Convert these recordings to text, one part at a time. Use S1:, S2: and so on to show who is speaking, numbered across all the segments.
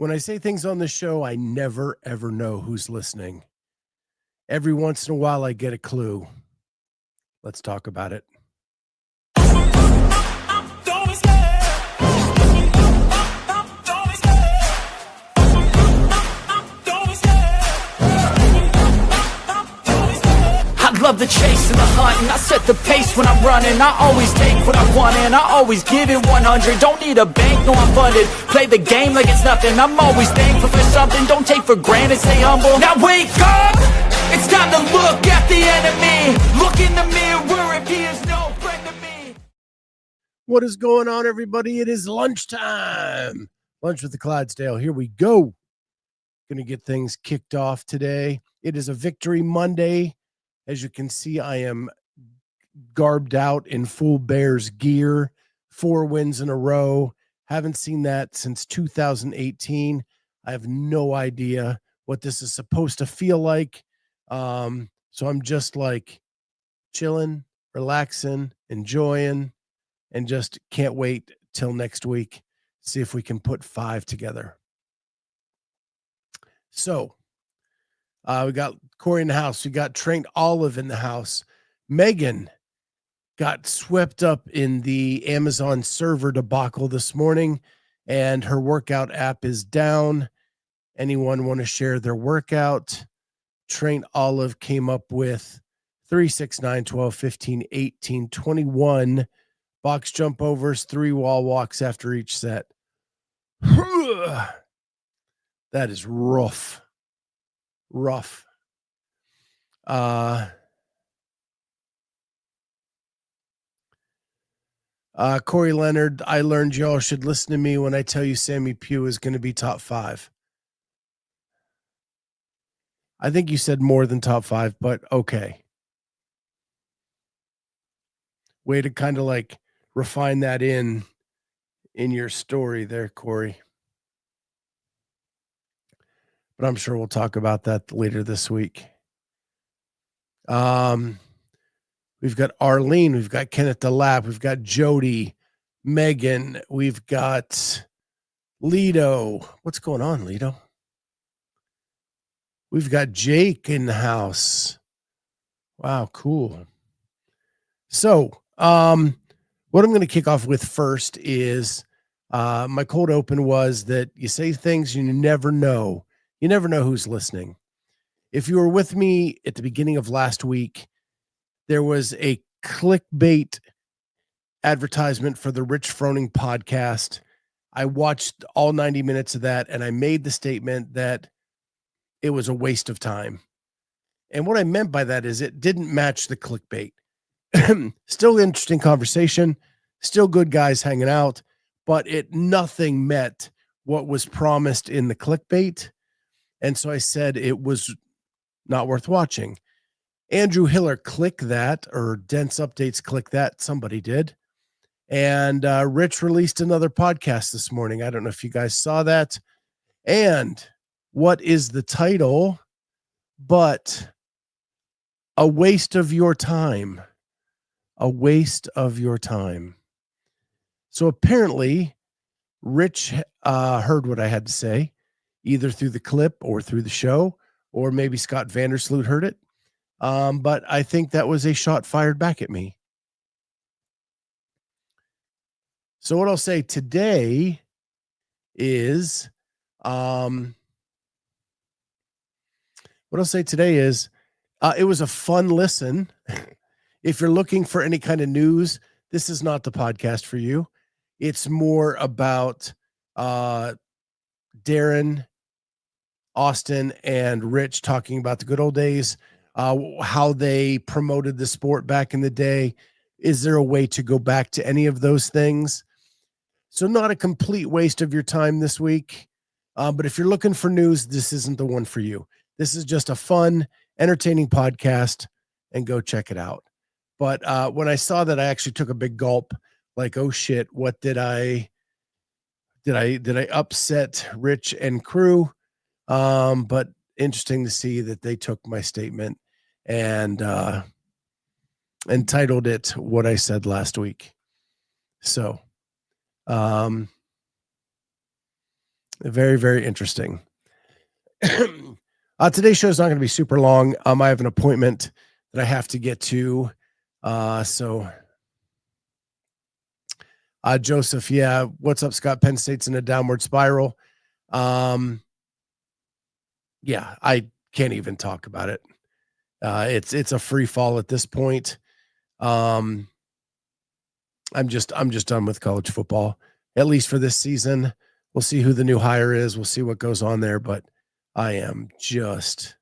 S1: When I say things on the show, I never, ever know who's listening. Every once in a while, I get a clue. Let's talk about it.
S2: I love the chase and the hunt, and I set the pace when I'm running. I always take what I want and I always give it 100. Don't need a bank, no I'm funded. Play the game like it's nothing. I'm always thankful for something. Don't take for granted, stay humble. Now wake up! It's time to look at the enemy. Look in the mirror if he is no friend to me.
S1: What is going on, everybody? It is lunchtime. Lunch with the Clydesdale. Here we go. Going to get things kicked off today. It is a Victory Monday. As you can see, I am garbed out in full Bears gear. 4 wins in a row. Haven't seen that since 2018. I have no idea what this is supposed to feel like. So I'm just like chilling, relaxing, enjoying, and just can't wait till next week. See if we can put 5 together. So we got Corey in the house. We got Trained Olive in the house. Megan got swept up in the Amazon server debacle this morning, and her workout app is down. Anyone want to share their workout? Trained Olive came up with 3, 6, 9, 12, 15, 18, 21 box jump overs, 3 wall walks after each set. That is rough. Corey Leonard, I learned y'all should listen to me when I tell you Sammy Pugh is going to be top 5. I think you said more than top 5, but okay. Way to kind of like refine that in your story there, Corey. But I'm sure we'll talk about that later this week. We've got Arlene, we've got Kenneth DeLapp, we've got Jody, Megan, we've got Lido. What's going on, Lido? We've got Jake in the house. Wow, cool. So, what I'm going to kick off with first is my cold open was that you say things you never know. You never know who's listening. If you were with me at the beginning of last week, there was a clickbait advertisement for the Rich Froning podcast. I watched all 90 minutes of that, and I made the statement that it was a waste of time. And what I meant by that is it didn't match the clickbait. Still interesting conversation, still good guys hanging out, but nothing met what was promised in the clickbait. And so I said it was not worth watching. Andrew Hiller, click that, or Dense Updates, click that. Somebody did. And Rich released another podcast this morning. I don't know if you guys saw that. And what is the title? But a waste of your time. A waste of your time. So apparently, Rich heard what I had to say, either through the clip or through the show, or maybe Scott Vandersloot heard it. But I think that was a shot fired back at me. So what I'll say today is, it was a fun listen. If you're looking for any kind of news, this is not the podcast for you. It's more about Darren, Austin, and Rich talking about the good old days, how they promoted the sport back in the day. Is there a way to go back to any of those things? So not a complete waste of your time this week. But if you're looking for news, this isn't the one for you. This is just a fun, entertaining podcast, and go check it out. But when I saw that, I actually took a big gulp, like, oh shit, what did I upset Rich and crew? But interesting to see that they took my statement and entitled it what I said last week. So Very, very interesting. Today's show is not going to be super long. I have an appointment that I have to get to. Joseph, yeah. What's up, Scott? Penn State's in a downward spiral. Yeah, I can't even talk about it. It's a free fall at this point. I'm just done with college football, at least for this season. We'll see who the new hire is. We'll see what goes on there, but I am just,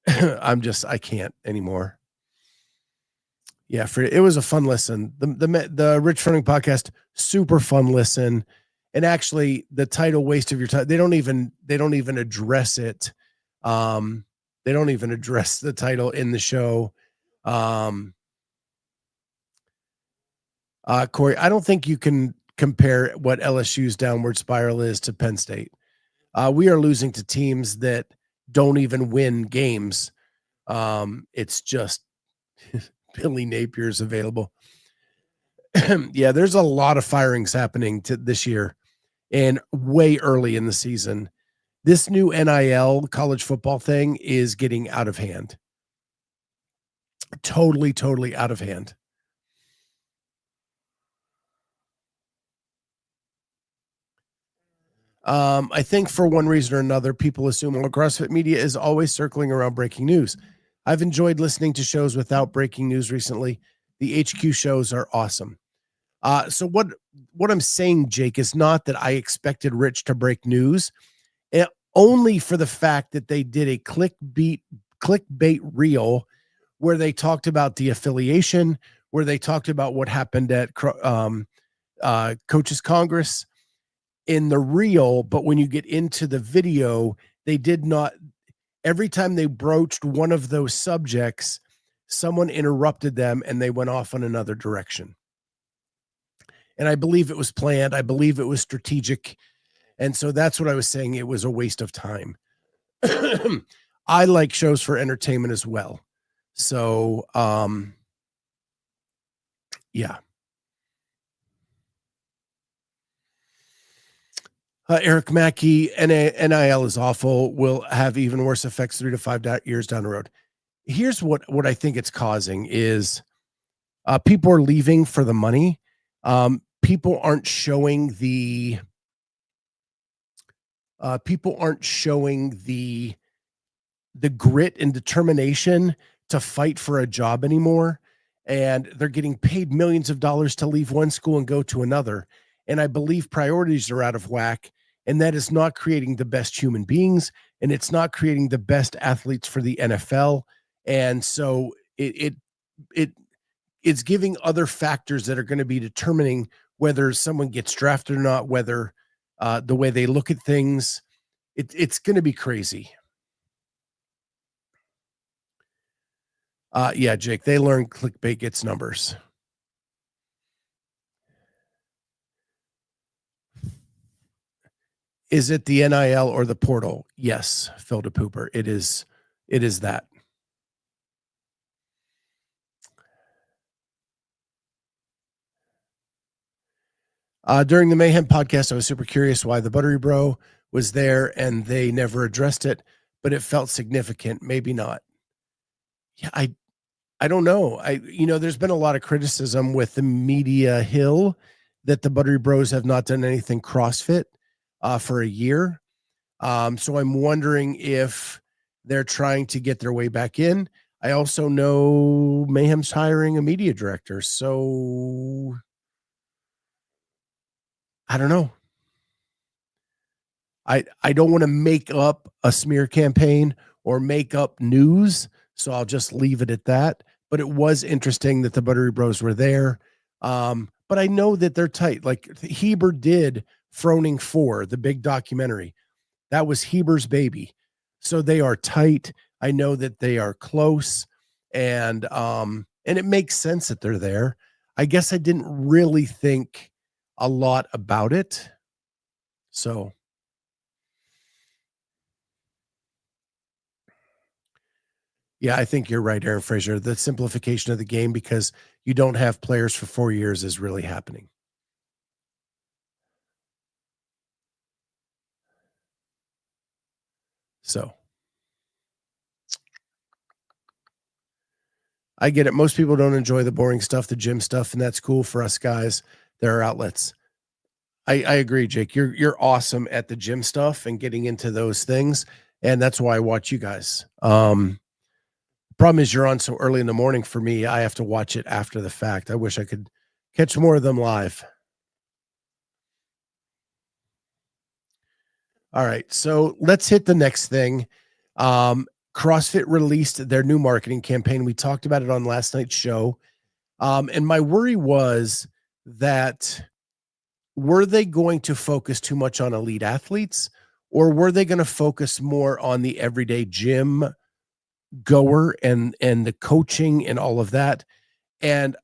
S1: I can't anymore. Yeah, it was a fun listen. The Rich Froning podcast, super fun listen. And actually the title waste of your time, they don't even address it. They don't even address the title in the show. Corey, I don't think you can compare what LSU's downward spiral is to Penn State. We are losing to teams that don't even win games. It's just Billy Napier's available. Yeah, there's a lot of firings happening this year and way early in the season. This new NIL college football thing is getting out of hand. Totally out of hand. I think for one reason or another, people assume all CrossFit media is always circling around breaking news. I've enjoyed listening to shows without breaking news recently. The HQ shows are awesome. So what I'm saying, Jake, is not that I expected Rich to break news, only for the fact that they did a clickbait reel where they talked about the affiliation, where they talked about what happened at Coaches Congress in the reel. But when you get into the video, they did not. Every time they broached one of those subjects, someone interrupted them and they went off in another direction. And I believe it was planned. I believe it was strategic. And so that's what I was saying. It was a waste of time. I like shows for entertainment as well. So, yeah. Eric Mackey, NIL is awful. Will have even worse effects 3 to 5 years down the road. Here's what I think it's causing is people are leaving for the money. People aren't showing the grit and determination to fight for a job anymore. And they're getting paid millions of dollars to leave one school and go to another. And I believe priorities are out of whack. And that is not creating the best human beings. And it's not creating the best athletes for the NFL. And so it's giving other factors that are going to be determining whether someone gets drafted or not, whether the way they look at things, it's going to be crazy. Yeah, Jake, they learn clickbait gets numbers. Is it the NIL or the portal? Yes, Phil DePooper. It is that. During the Mayhem podcast, I was super curious why the Buttery Bro was there and they never addressed it, but it felt significant. Maybe not. Yeah, I don't know. There's been a lot of criticism with the media hill that the Buttery Bros have not done anything CrossFit for a year. So I'm wondering if they're trying to get their way back in. I also know Mayhem's hiring a media director. So I don't know. I don't want to make up a smear campaign or make up news. So I'll just leave it at that. But it was interesting that the Buttery Bros were there. But I know that they're tight. Like Heber did Froning 4, the big documentary. That was Heber's baby. So they are tight. I know that they are close. And it makes sense that they're there. I guess I didn't really think a lot about it. So yeah, I think you're right, Aaron Fraser. The simplification of the game because you don't have players for 4 years is really happening. So I get it. Most people don't enjoy the boring stuff, the gym stuff, and that's cool for us guys. There are outlets. I agree, Jake. You're awesome at the gym stuff and getting into those things, and that's why I watch you guys. Problem is you're on so early in the morning for me. I have to watch it after the fact. I wish I could catch more of them live. All right, so let's hit the next thing. CrossFit released their new marketing campaign. We talked about it on last night's show. And my worry was that were they going to focus too much on elite athletes, or were they going to focus more on the everyday gym goer and the coaching and all of that? And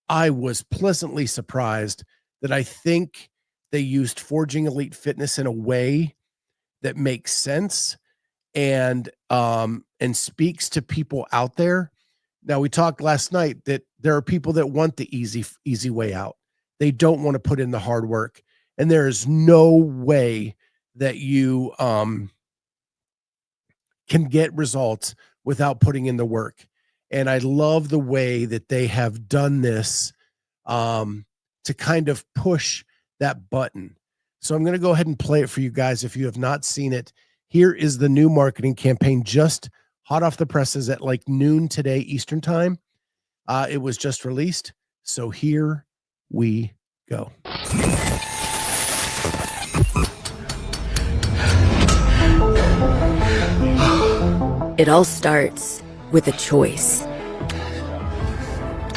S1: I was pleasantly surprised that I think they used Forging Elite Fitness in a way that makes sense and speaks to people out there. Now, we talked last night that there are people that want the easy way out. They don't want to put in the hard work, and there is no way that you can get results without putting in the work. And I love the way that they have done this to kind of push that button. So I'm going to go ahead and play it for you guys. If you have not seen it, here is the new marketing campaign, just hot off the presses at like noon today, Eastern time. It was just released. So here we go.
S3: It all starts with a choice.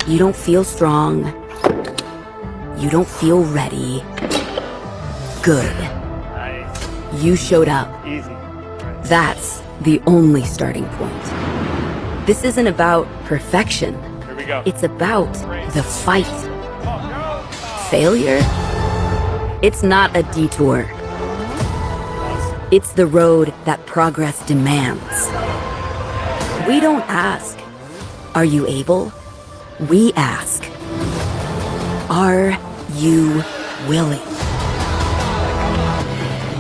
S3: You don't feel strong. You don't feel ready. Good. You showed up.
S4: Easy.
S3: That's the only starting point. This isn't about perfection.
S4: Here we go.
S3: It's about the fight. Failure? It's not a detour. It's the road that progress demands. We don't ask, are you able? We ask, are you willing?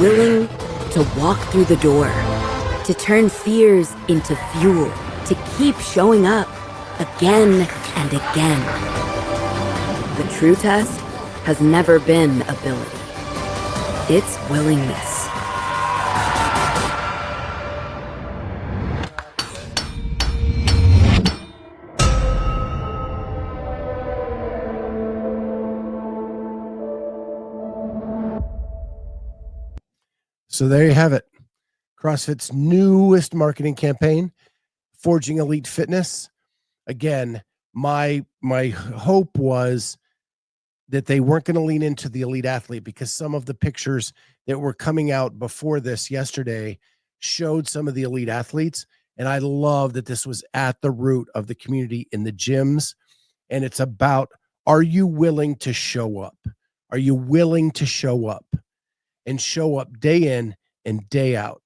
S3: Willing to walk through the door, to turn fears into fuel, to keep showing up again and again. The true test has never been ability. It's willingness.
S1: So there you have it. CrossFit's newest marketing campaign, Forging Elite Fitness. Again, my hope was that they weren't going to lean into the elite athlete, because some of the pictures that were coming out before this yesterday showed some of the elite athletes. And I love that this was at the root of the community in the gyms. And it's about, are you willing to show up? Are you willing to show up? And show up day in and day out.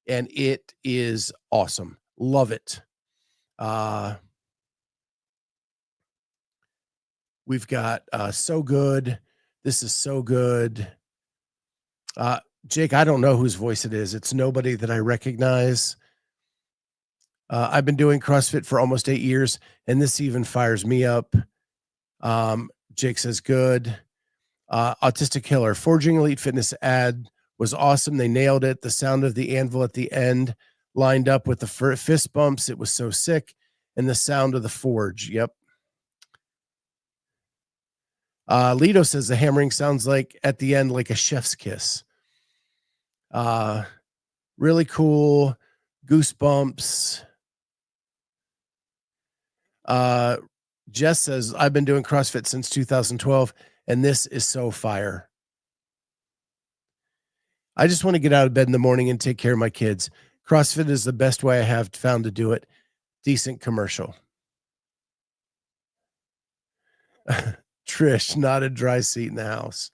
S1: And it is awesome. Love it. We've got So Good. This is so good. Jake, I don't know whose voice it is. It's nobody that I recognize. I've been doing CrossFit for almost 8 years, and this even fires me up. Jake says, good. Autistic Killer, Forging Elite Fitness ad was awesome. They nailed it. The sound of the anvil at the end lined up with the fist bumps. It was so sick. And the sound of the forge. Yep. Lido says the hammering sounds like at the end, like a chef's kiss. Really cool. Goosebumps. Jess says, I've been doing CrossFit since 2012. And this is so fire. I just want to get out of bed in the morning and take care of my kids. CrossFit is the best way I have found to do it. Decent commercial. Trish, not a dry seat in the house.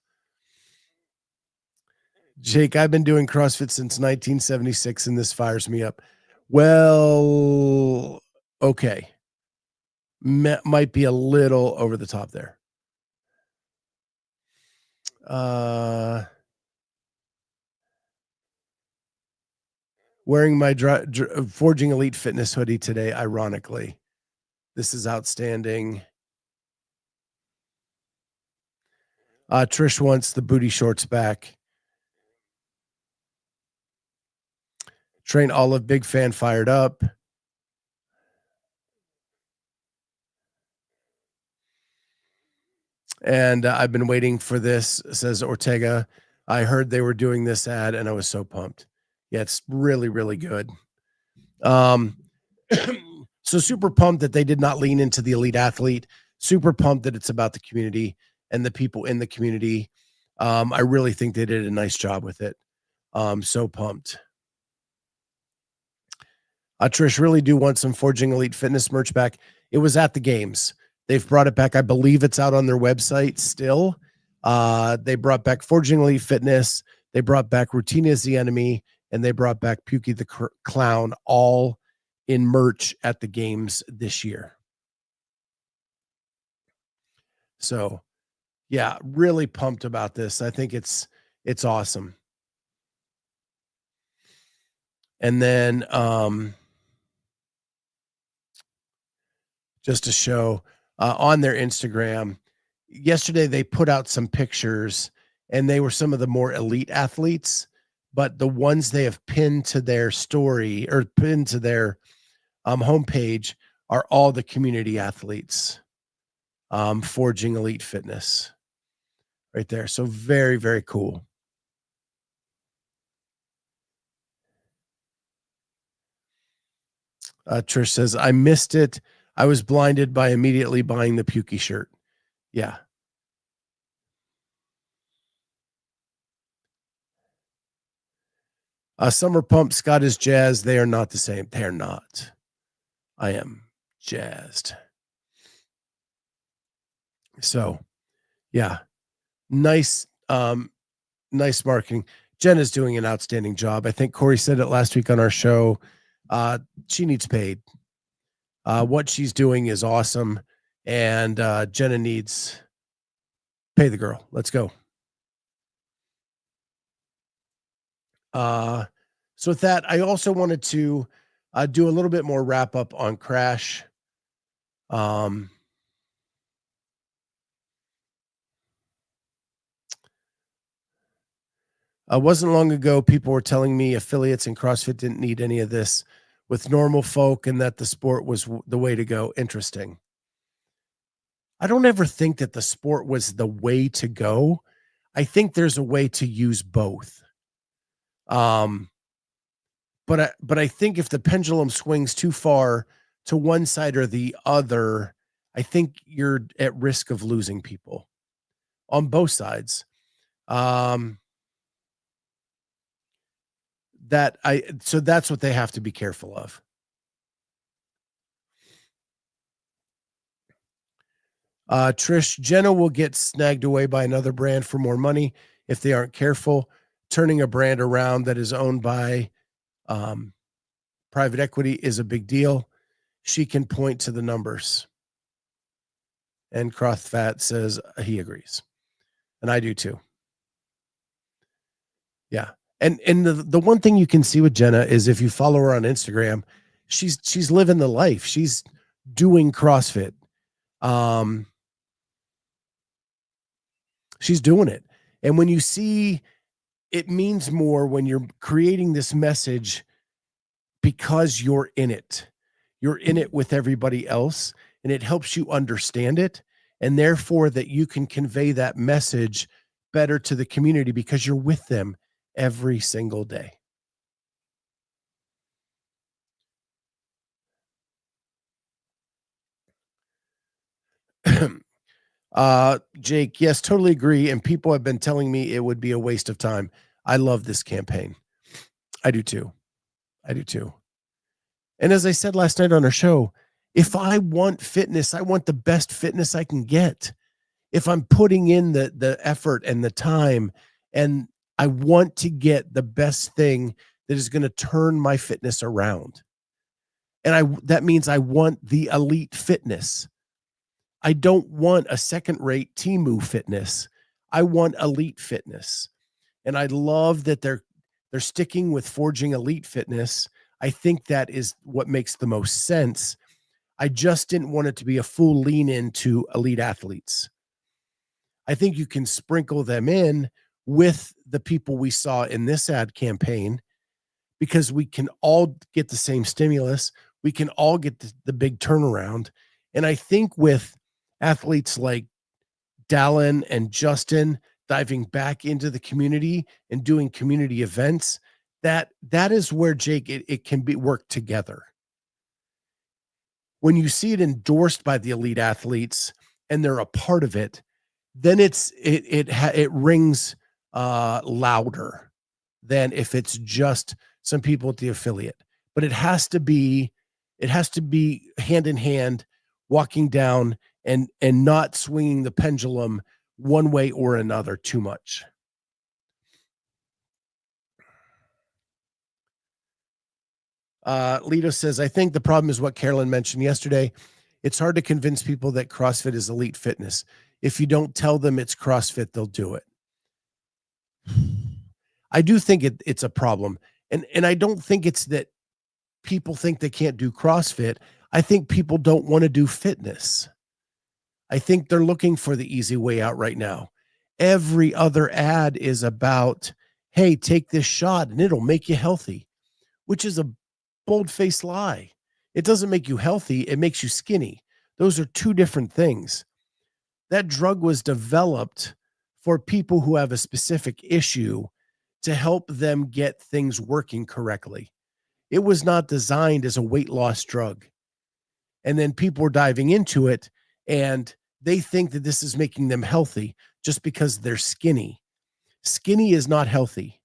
S1: Jake, I've been doing CrossFit since 1976, and this fires me up. Well, okay. Might be a little over the top there. Wearing my Forging Elite Fitness hoodie today, ironically. This is outstanding. Trish wants the booty shorts back. Train Olive, big fan, fired up. And I've been waiting for this, says Ortega. I heard they were doing this ad and I was so pumped. Yeah, it's really, really good. So super pumped that they did not lean into the elite athlete. Super pumped that it's about the community and the people in the community. I really think they did a nice job with it. So pumped. Trish, really do want some Forging Elite Fitness merch back. It was at the games. They've brought it back. I believe it's out on their website still. They brought back Forging Elite Fitness. They brought back Routine is the Enemy, and they brought back Pukey the Clown, all in merch at the games this year. So, yeah, really pumped about this. I think it's awesome. And then just to show on their Instagram, yesterday they put out some pictures, and they were some of the more elite athletes, but the ones they have pinned to their story or pinned to their homepage are all the community athletes. Forging Elite Fitness right there. So very, very cool. Trish says, I missed it. I was blinded by immediately buying the Pukey shirt. Yeah. Summer Pump, Scott is jazzed. They are not the same. They're not. I am jazzed. So, yeah. Nice nice marketing. Jenna's doing an outstanding job. I think Corey said it last week on our show. She needs paid. What she's doing is awesome, and Jenna needs pay the girl. Let's go. So with that, I also wanted to do a little bit more wrap up on Crash. Wasn't long ago, people were telling me affiliates in CrossFit didn't need any of this with normal folk and that the sport was the way to go. Interesting. I don't ever think that the sport was the way to go. I think there's a way to use both. But I think if the pendulum swings too far to one side or the other, I think you're at risk of losing people on both sides. So that's what they have to be careful of. Trish, Jenna will get snagged away by another brand for more money if they aren't careful. Turning a brand around that is owned by private equity is a big deal. She can point to the numbers. And Crothfat says he agrees. And I do too. Yeah. And the one thing you can see with Jenna is if you follow her on Instagram, she's living the life. She's doing CrossFit. She's doing it. And when you see, it means more when you're creating this message because you're in it. You're in it with everybody else, and it helps you understand it. And therefore that you can convey that message better to the community because you're with them every single day. Jake, yes, totally agree. And people have been telling me it would be a waste of time. I love this campaign. I do too. And as I said last night on our show, if I want fitness, I want the best fitness I can get. If I'm putting in the effort and the time, and I want to get the best thing that is going to turn my fitness around. And that means I want the elite fitness. I don't want a second-rate Temu fitness. I want elite fitness. And I love that They're sticking with forging elite fitness. I think that is what makes the most sense. I just didn't want it to be a full lean into elite athletes. I think you can sprinkle them in with the people we saw in this ad campaign, because we can all get the same stimulus. We can all get the big turnaround. And I think with athletes like Dallin and Justin diving back into the community and doing community events, that is where, Jake, it can be worked together. When you see it endorsed by the elite athletes and they're a part of it, then it rings louder than if it's just some people at the affiliate. But it has to be hand in hand, walking down and not swinging the pendulum one way or another too much. Lito says, I think the problem is what Carolyn mentioned yesterday. It's hard to convince people that CrossFit is elite fitness. If you don't tell them it's CrossFit, they'll do it. I do think it's a problem. And I don't think it's that people think they can't do CrossFit. I think people don't want to do fitness. I think they're looking for the easy way out right now. Every other ad is about, hey, take this shot and it'll make you healthy, which is a bold-faced lie. It doesn't make you healthy. It makes you skinny. Those are two different things. That drug was developed for people who have a specific issue to help them get things working correctly. It was not designed as a weight loss drug. And then people are diving into it and they think that this is making them healthy just because they're skinny. Skinny is not healthy.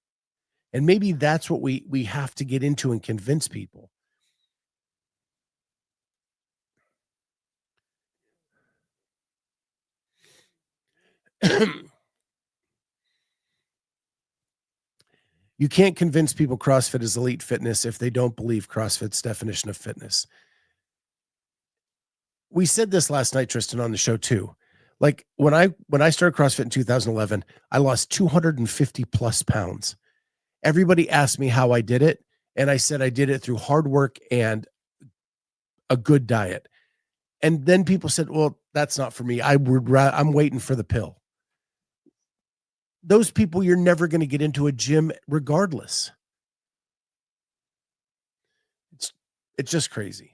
S1: And maybe that's what we have to get into and convince people. You can't convince people CrossFit is elite fitness if they don't believe CrossFit's definition of fitness. We said this last night, Tristan, on the show too. Like when I started CrossFit in 2011, I lost 250 plus pounds. Everybody asked me how I did it. And I said, I did it through hard work and a good diet. And then people said, well, that's not for me. I'm waiting for the pill. Those people, you're never going to get into a gym regardless. It's just crazy.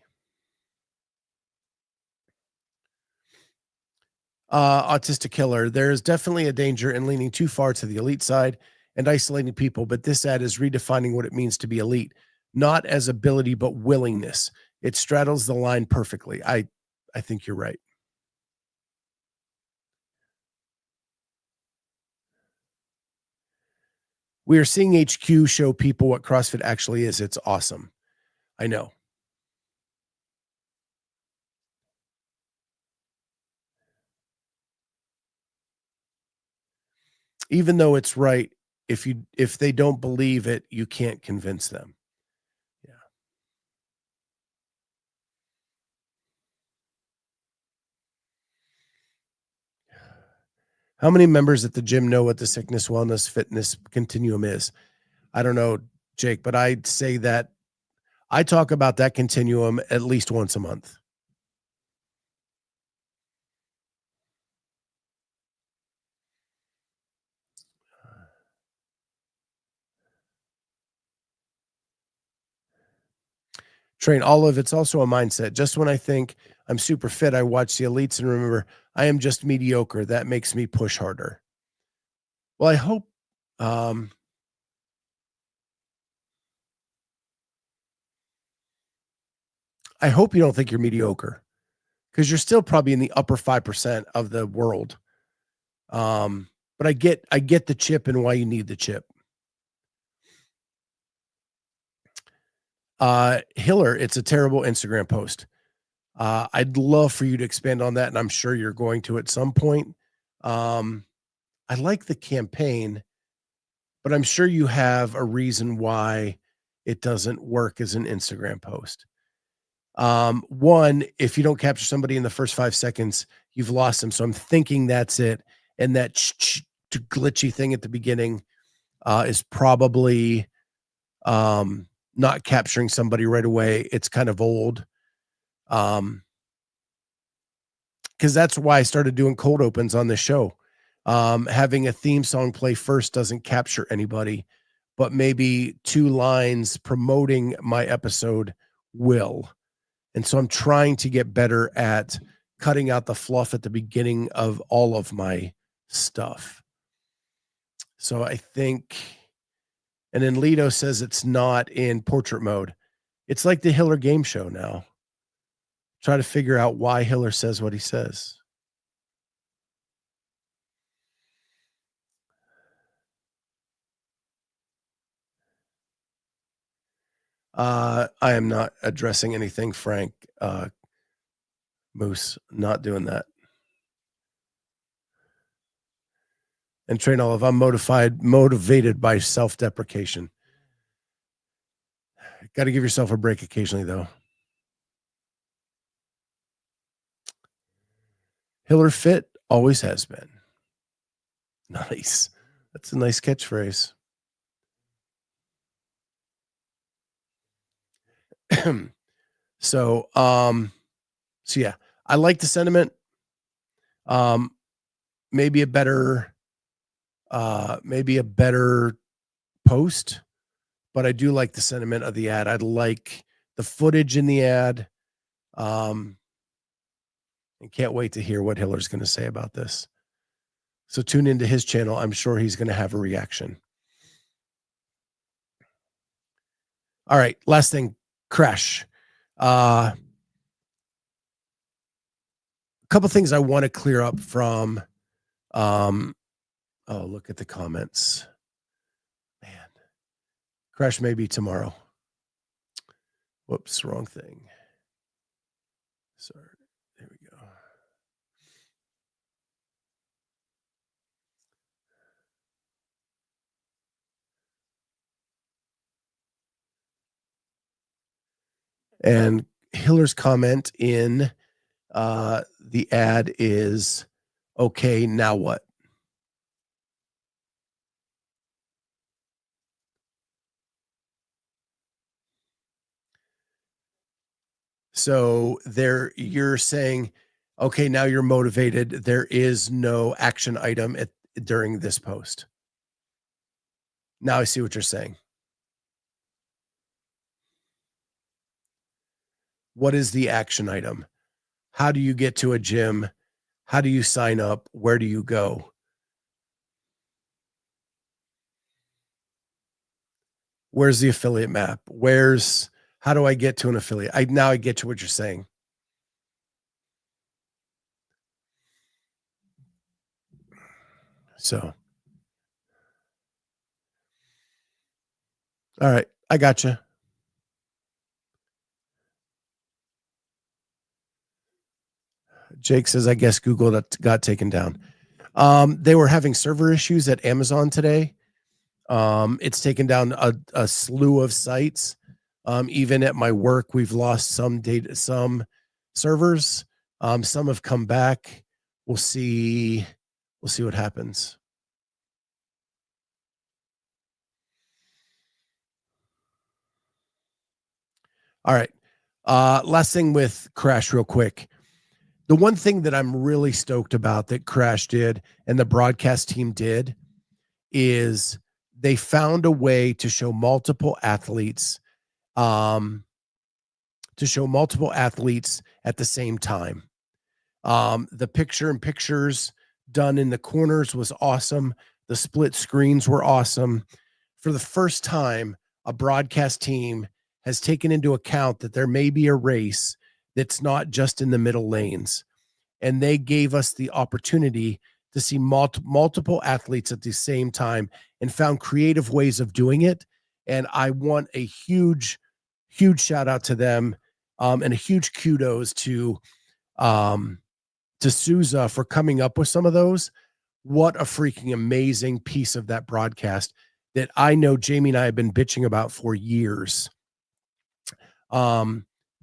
S1: Autistic Killer, there's definitely a danger in leaning too far to the elite side and isolating people, but this ad is redefining what it means to be elite, not as ability, but willingness. It straddles the line perfectly. I think you're right. We are seeing HQ show people what CrossFit actually is. It's awesome. I know. Even though it's right, if they don't believe it, you can't convince them. Yeah. How many members at the gym know what the sickness, wellness, fitness continuum is? I don't know, Jake, but I'd say that I talk about that continuum at least once a month. Train all of it's also a mindset. Just when I think I'm super fit, I watch the elites and remember I am just mediocre. That makes me push harder. Well, I hope you don't think you're mediocre, because you're still probably in the upper 5% of the world. But I get the chip and why you need the chip. Hiller, it's a terrible Instagram post. I'd love for you to expand on that, and I'm sure you're going to at some point. I like the campaign, but I'm sure you have a reason why it doesn't work as an Instagram post. One, if you don't capture somebody in the first 5 seconds, you've lost them. So I'm thinking that's it. And that glitchy thing at the beginning is probably not capturing somebody right away. It's kind of old. Because that's why I started doing cold opens on this show. Having a theme song play first doesn't capture anybody, but maybe 2 lines promoting my episode will. And so I'm trying to get better at cutting out the fluff at the beginning of all of my stuff. So I think, and then Lido says it's not in portrait mode. It's like the Hiller game show now. Try to figure out why Hiller says what he says. I am not addressing anything, Frank. Moose, not doing that. And Train Olive, I'm motivated by self-deprecation. Got to give yourself a break occasionally, though. Hiller fit, always has been. Nice. That's a nice catchphrase. So yeah, I like the sentiment. Maybe a better post, but I do like the sentiment of the ad. I like the footage in the ad. And can't wait to hear what Hiller's going to say about this. So tune into his channel. I'm sure he's going to have a reaction. All right. Last thing, Crash. A couple things I want to clear up from, oh, look at the comments, man. Crash may be tomorrow. Whoops, wrong thing. Sorry, there we go. And Hiller's comment in the ad is, okay, now what? So there you're saying, okay, now you're motivated. There is no action item during this post. Now I see what you're saying. What is the action item? How do you get to a gym? How do you sign up? Where do you go? Where's the affiliate map? How do I get to an affiliate? Now I get to what you're saying. So, all right, I gotcha. Jake says, I guess Google got taken down. They were having server issues at Amazon today. It's taken down a slew of sites. Even at my work, we've lost some data, some servers. Some have come back. We'll see what happens. All right. Last thing with Crash real quick. The one thing that I'm really stoked about that Crash did and the broadcast team did is they found a way to show multiple athletes at the same time. The pictures done in the corners was awesome. The split screens were awesome. For the first time, a broadcast team has taken into account that there may be a race that's not just in the middle lanes. And they gave us the opportunity to see multiple athletes at the same time and found creative ways of doing it. And I want a huge shout out to them, and a huge kudos to Souza for coming up with some of those. What a freaking amazing piece of that broadcast that I know Jamie and I have been bitching about for years.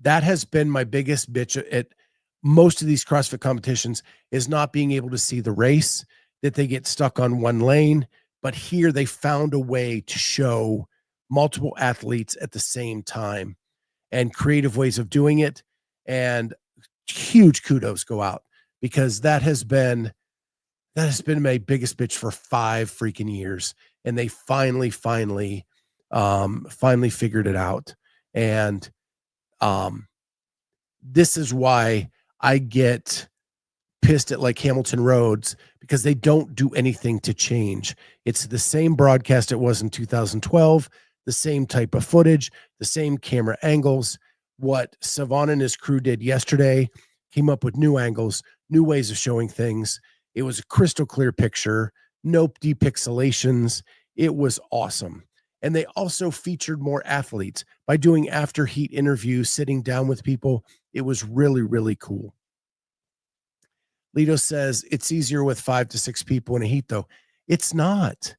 S1: That has been my biggest bitch at most of these CrossFit competitions, is not being able to see the race, that they get stuck on one lane. But here they found a way to show multiple athletes at the same time and creative ways of doing it. And huge kudos go out, because that has been my biggest bitch for 5 freaking years. And they finally figured it out. And this is why I get pissed at like Hamilton Roads, because they don't do anything to change. It's the same broadcast it was in 2012, the same type of footage, the same camera angles. What Savon and his crew did yesterday, came up with new angles, new ways of showing things. It was a crystal clear picture, no depixelations. It was awesome. And they also featured more athletes by doing after heat interviews, sitting down with people. It was really, really cool. Lito says it's easier with 5 to 6 people in a heat, though. It's not.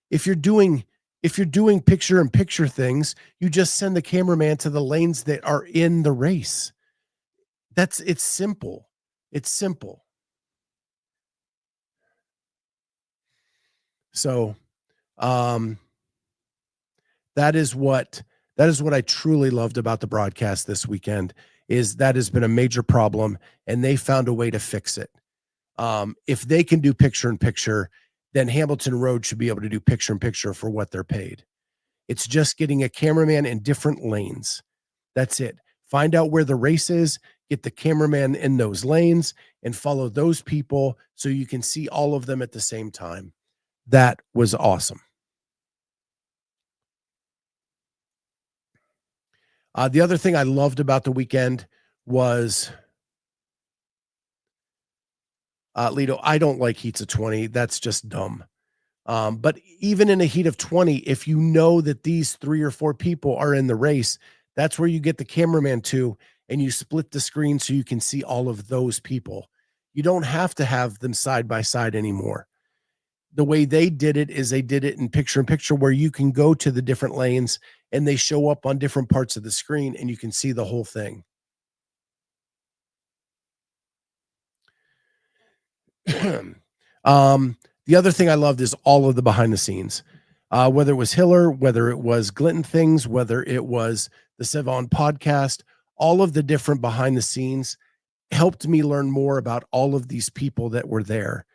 S1: If you're doing picture in picture things, you just send the cameraman to the lanes that are in the race. It's simple. It's simple. So, that is what I truly loved about the broadcast this weekend, is that has been a major problem, and they found a way to fix it. If they can do picture in picture, then Hamilton Road should be able to do picture in picture for what they're paid. It's just getting a cameraman in different lanes. That's it. Find out where the race is, get the cameraman in those lanes, and follow those people so you can see all of them at the same time. That was awesome. The other thing I loved about the weekend was, Lito, I don't like heats of 20. That's just dumb. But even in a heat of 20, if you know that these 3 or 4 people are in the race, that's where you get the cameraman to, and you split the screen so you can see all of those people. You don't have to have them side by side anymore. The way they did it is they did it in picture, where you can go to the different lanes and they show up on different parts of the screen and you can see the whole thing. The other thing I loved is all of the behind the scenes, whether it was Hiller, whether it was Glinton things, whether it was the Savon podcast, all of the different behind the scenes helped me learn more about all of these people that were there.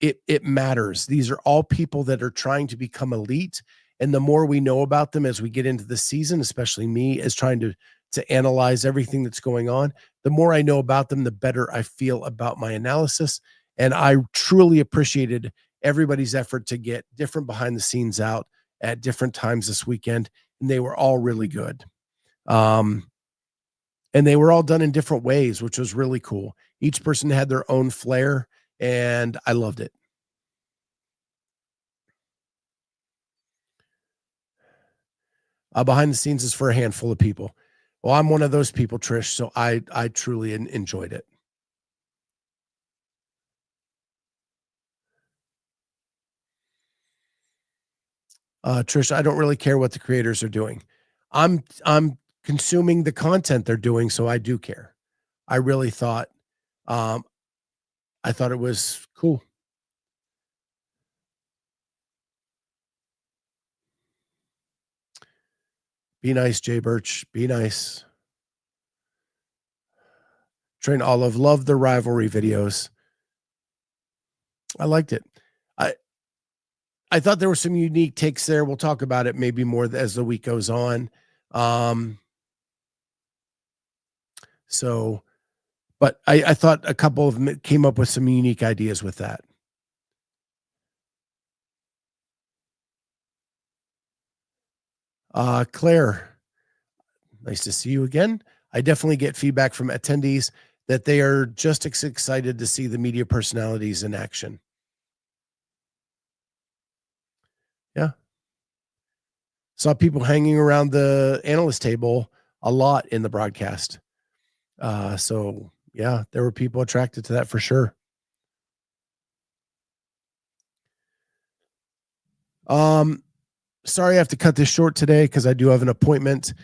S1: It matters. These are all people that are trying to become elite. And the more we know about them as we get into the season, especially me as trying to analyze everything that's going on, the more I know about them, the better I feel about my analysis. And I truly appreciated everybody's effort to get different behind the scenes out at different times this weekend. And they were all really good. And they were all done in different ways, which was really cool. Each person had their own flair, and I loved it. Behind the scenes is for a handful of people. Well, I'm one of those people, Trish, so I truly enjoyed it. Trish, I don't really care what the creators are doing. I'm consuming the content they're doing, so I do care. I really thought, I thought it was cool. Be nice, Jay Birch. Be nice. Train Olive, love the rivalry videos. I liked it. I thought there were some unique takes there. We'll talk about it maybe more as the week goes on. But I thought a couple of them came up with some unique ideas with that. Claire, nice to see you again. I definitely get feedback from attendees that they are just as excited to see the media personalities in action. Yeah. Saw people hanging around the analyst table a lot in the broadcast. So yeah, there were people attracted to that for sure. Sorry I have to cut this short today because I do have an appointment.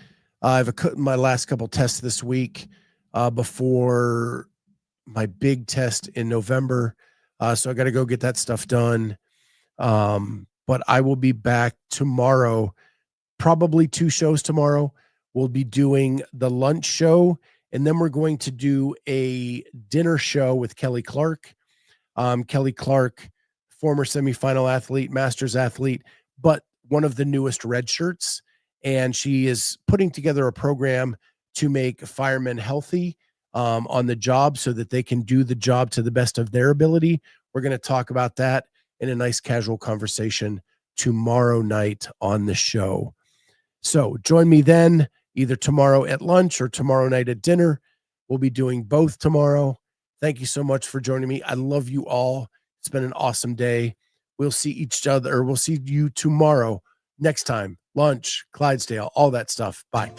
S1: I have my last couple tests this week before my big test in November. So I got to go get that stuff done. But I will be back tomorrow probably 2 shows tomorrow. We'll be doing the lunch show, and then we're going to do a dinner show with Kelly Clark. Kelly Clark, former semifinal athlete, Masters athlete, but one of the newest red shirts. And she is putting together a program to make firemen healthy on the job so that they can do the job to the best of their ability. We're going to talk about that in a nice casual conversation tomorrow night on the show. So join me then, either tomorrow at lunch or tomorrow night at dinner. We'll be doing both tomorrow. Thank you so much for joining me. I love you all. It's been an awesome day. We'll see each other, or we'll see you tomorrow, next time, lunch, Clydesdale, all that stuff. Bye.